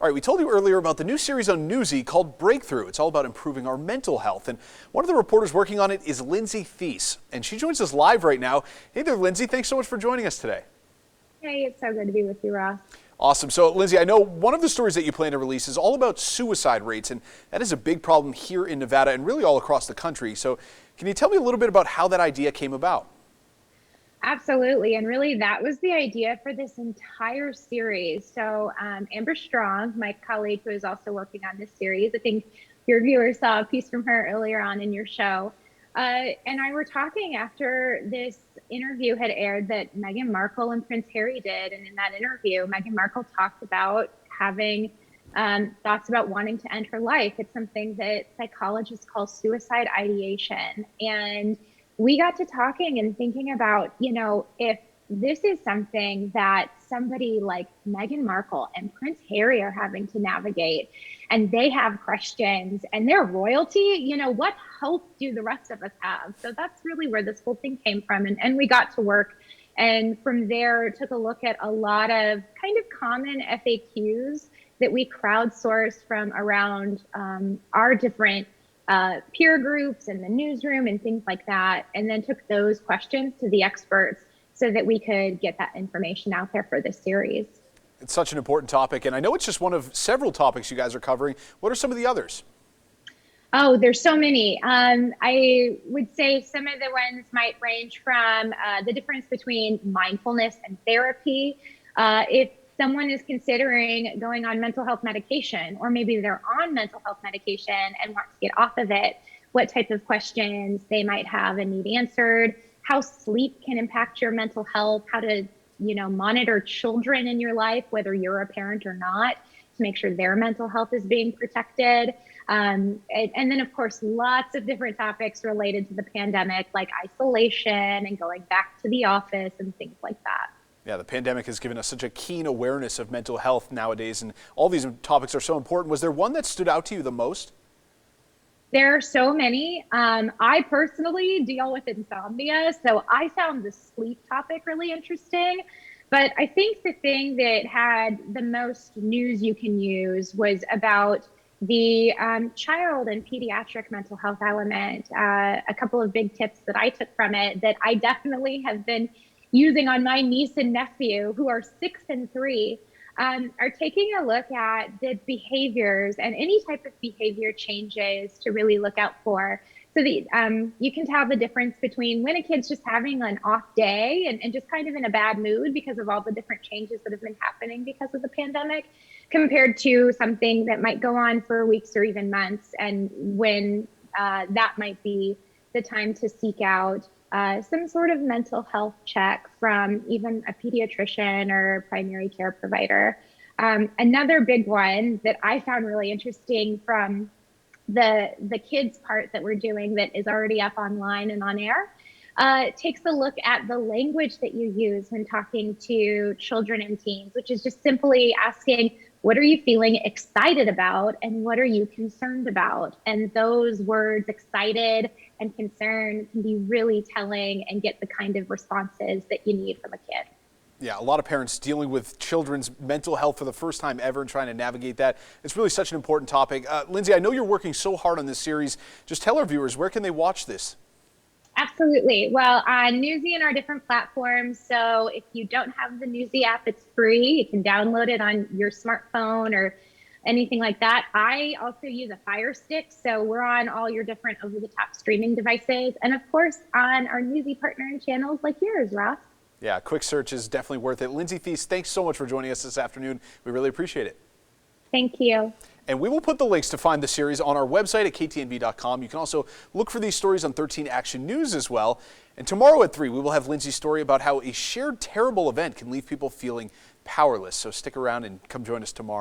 All right, we told you earlier about the new series on Newsy called Breakthrough. It's all about improving our mental health. And one of the reporters working on it is Lindsay Thies, and she joins us live right now. Hey there, Lindsay. Thanks so much for joining us today. Hey, it's so good to be with you, Ross. Awesome. So, Lindsay, I know one of the stories that you plan to release is all about suicide rates, and that is a big problem here in Nevada and really all across the country. So can you tell me a little bit about how that idea came about? Absolutely. And really, that was the idea for this entire series. So Amber Strong, my colleague who is also working on this series, I think your viewers saw a piece from her earlier on in your show. And I were talking after this interview had aired that Meghan Markle and Prince Harry did. And in that interview, Meghan Markle talked about having thoughts about wanting to end her life. It's something that psychologists call suicide ideation. And we got to talking and thinking about, if this is something that somebody like Meghan Markle and Prince Harry are having to navigate, and they have questions and they're royalty, what hope do the rest of us have? So that's really where this whole thing came from. And we got to work. And from there, took a look at a lot of kind of common FAQs that we crowdsourced from around our different peer groups and the newsroom and things like that, and then took those questions to the experts so that we could get that information out there for this series. It's such an important topic, and I know it's just one of several topics you guys are covering. What are some of the others? Oh, there's so many. I would say some of the ones might range from the difference between mindfulness and therapy. If someone is considering going on mental health medication, or maybe they're on mental health medication and want to get off of it, what type of questions they might have and need answered, how sleep can impact your mental health, how to, monitor children in your life, whether you're a parent or not, to make sure their mental health is being protected. And then, of course, lots of different topics related to the pandemic, like isolation and going back to the office and things like that. Yeah, the pandemic has given us such a keen awareness of mental health nowadays, and all these topics are so important. Was there one that stood out to you the most? There are so many. I personally deal with insomnia, so I found the sleep topic really interesting. But I think the thing that had the most news you can use was about the child and pediatric mental health element. A couple of big tips that I took from it that I definitely have been using on my niece and nephew, who are 6 and 3, are taking a look at the behaviors and any type of behavior changes to really look out for. So that you can tell the difference between when a kid's just having an off day and just kind of in a bad mood because of all the different changes that have been happening because of the pandemic, compared to something that might go on for weeks or even months, and when that might be the time to seek out some sort of mental health check from even a pediatrician or primary care provider. Another big one that I found really interesting from the kids part that we're doing that is already up online and on air takes a look at the language that you use when talking to children and teens, which is just simply asking, what are you feeling excited about and what are you concerned about? And those words, excited and concerned, can be really telling and get the kind of responses that you need from a kid. Yeah, a lot of parents dealing with children's mental health for the first time ever and trying to navigate that. It's really such an important topic. Lindsay, I know you're working so hard on this series. Just tell our viewers, where can they watch this? Absolutely. Well, on Newsy and our different platforms. So if you don't have the Newsy app, it's free. You can download it on your smartphone or anything like that. I also use a Fire Stick, so we're on all your different over-the-top streaming devices. And of course, on our Newsy partnering channels like yours, Ross. Yeah, quick search is definitely worth it. Lindsay Thies, thanks so much for joining us this afternoon. We really appreciate it. Thank you. And we will put the links to find the series on our website at ktnv.com. You can also look for these stories on 13 Action News as well. And tomorrow at 3, we will have Lindsay's story about how a shared terrible event can leave people feeling powerless. So stick around and come join us tomorrow.